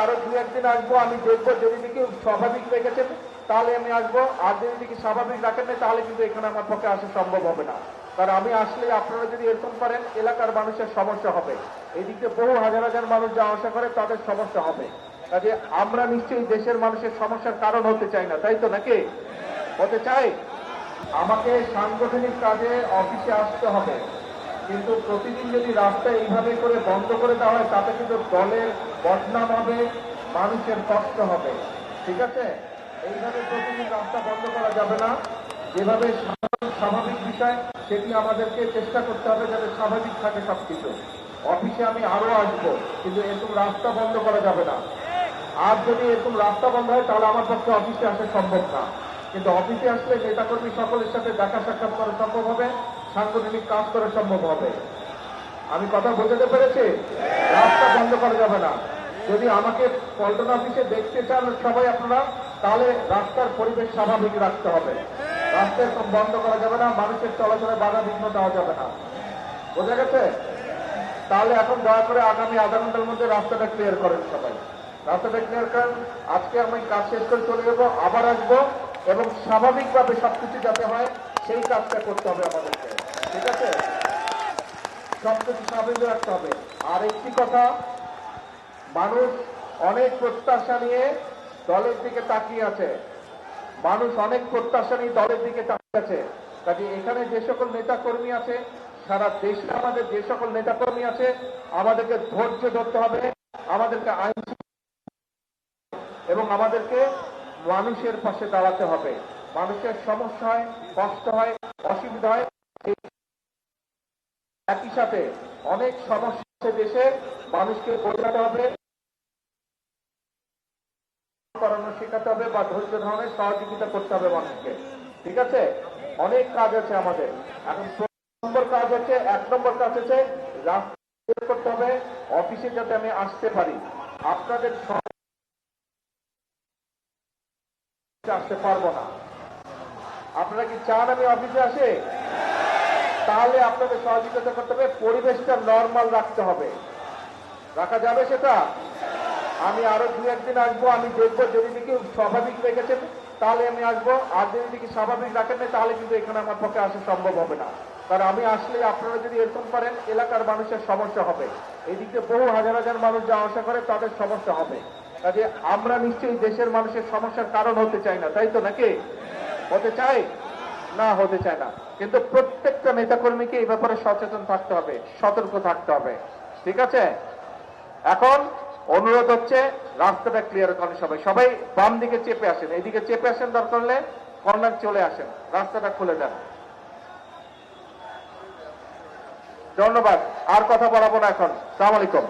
আরো 2-1 দিন আসবো, আমি দেখবো যদি দেখি স্বাভাবিক রেখেছেন তাহলে আমি আসবো, আর যদি দেখি স্বাভাবিক রাখেন না তাহলে কিন্তু এখানে আমার পক্ষে আসা সম্ভব হবে না। কারণ আমি আসলে আপনারা যদি এরকম করেন এলাকার মানুষের সমস্যা হবে, এদিকে বহু হাজার হাজার মানুষ যাওয়া আসা করে তাদের সমস্যা হবে। কাজে আমরা নিশ্চয়ই দেশের মানুষের সমস্যার কারণ হতে চাই না, তাই তো নাকি? হতে চাই? আমাকে সাংগঠনিক কাজে অফিসে আসতে হবে, কিন্তু প্রতিদিন যদি রাস্তা এইভাবে করে বন্ধ করে দেওয়া হয় তাতে কিন্তু দলের বদনাম হবে, মানুষের কষ্ট হবে। ঠিক আছে, এইভাবে প্রতিদিন রাস্তা বন্ধ করা যাবে না। যেভাবে স্বাভাবিক বিষয় সেটি আমাদেরকে চেষ্টা করতে হবে যাতে স্বাভাবিক থাকে সবকিছু। অফিসে আমি আরো আসবো, কিন্তু এরকম রাস্তা বন্ধ করা যাবে না। আর যদি এরকম রাস্তা বন্ধ হয় তাহলে আমার পক্ষে অফিসে আসা সম্ভব না। কিন্তু অফিসে আসলে নেতাকর্মী সকলের সাথে দেখা সাক্ষাৎ করা সম্ভব হবে, সাংগঠনিক কাজ করা সম্ভব হবে। আমি কথা বোঝাতে পেরেছি? রাস্তা বন্ধ করা যাবে না। যদি আমাকে পল্টন অফিসে দেখতে চান সবাই আপনারা, তাহলে রাস্তার পরিবেশ স্বাভাবিক রাখতে হবে। রাস্তা এরকম বন্ধ করা যাবে না, মানুষের চলাচলে বাধা বিঘ্ন দেওয়া যাবে না। বোঝা গেছে? তাহলে এখন দয়া করে আগামী আধা ঘন্টার মধ্যে রাস্তাটা ক্লিয়ার করেন সবাই। রাস্তাটা ক্লিয়ার করেন। আজকে আমি কাজ শেষ করে চলে যাবো, আবার আসবো, এবং স্বাভাবিকভাবে সবকিছু যাতে হয় সেই কাজটা করতে হবে আমাদেরকে। ঠিক আছে, সবকিছু স্বাভাবিক রাখতে হবে। আর একটি কথা, মানুষ অনেক প্রত্যাশা নিয়ে দলের দিকে তাকিয়ে আছে, মানুষ অনেক প্রত্যাশা নিয়ে দলের দিকে তাকিয়ে আছে। কাজে এখানে যে সকল নেতা কর্মী আছে, সারা দেশে আমাদের যে সকল নেতা কর্মী আছে, আমাদেরকে ধৈর্য ধরতে হবে, আমাদেরকে আইন এবং আমাদেরকে মানুষের পাশে দাঁড়াতে হবে। মানুষের সমস্যা হয়, কষ্ট হয়, অসুবিধা হয়, একই সাথে অনেক সমস্যা দেশে, মানুষকে বোঝাতে হবে, করানো শেখাতে হবে, বা ধৈর্য ধরনের সহযোগিতা করতে হবে মানুষকে। ঠিক আছে, অনেক কাজ আছে আমাদের। এখন নম্বর কাজ হচ্ছে, 1 নম্বর কাজ হচ্ছে রাস্তা করতে হবে, অফিসে যাতে আমি আসতে পারি। আপনাদের আসতে পারবো না। আপনারা কি চান আমি অফিসে আসে? তাহলে আপনাদের সহযোগিতা করতে হবে, পরিবেশটা নর্মাল রাখতে হবে। রাখা যাবে সেটা? আমি আরো 2-1 দিন আসবো, আমি দেখবো যদি দেখি স্বাভাবিক রেখেছেন তাহলে আমি আসবো, আর যদি দেখি স্বাভাবিক রাখেন না তাহলে কিন্তু এখানে আমার পক্ষে আসা সম্ভব হবে না। কারণ আমি আসলে আপনারা যদি এরকম করেন এলাকার মানুষের সমস্যা হবে, এদিকে বহু হাজার হাজার মানুষ যাওয়া আসা করে তাদের সমস্যা হবে। কাজে আমরা নিশ্চয়ই দেশের মানুষের সমস্যার কারণ হতে চাই না, তাই তো নাকি? হতে চাই না? হতে চায় না। কিন্তু প্রত্যেকটা নেতাকর্মীকে এই ব্যাপারে সচেতন থাকতে হবে, সতর্ক থাকতে হবে। ঠিক আছে, এখন অনুরোধ হচ্ছে রাস্তাটা ক্লিয়ার করেন সবাই। সবাই বাম দিকে চেপে আসেন, এইদিকে চেপে আসেন, দরকার হলে কর্নার চলে আসেন, রাস্তাটা খুলে দেন। ধন্যবাদ, আর কথা বলাবো না এখন। আসসালামু আলাইকুম।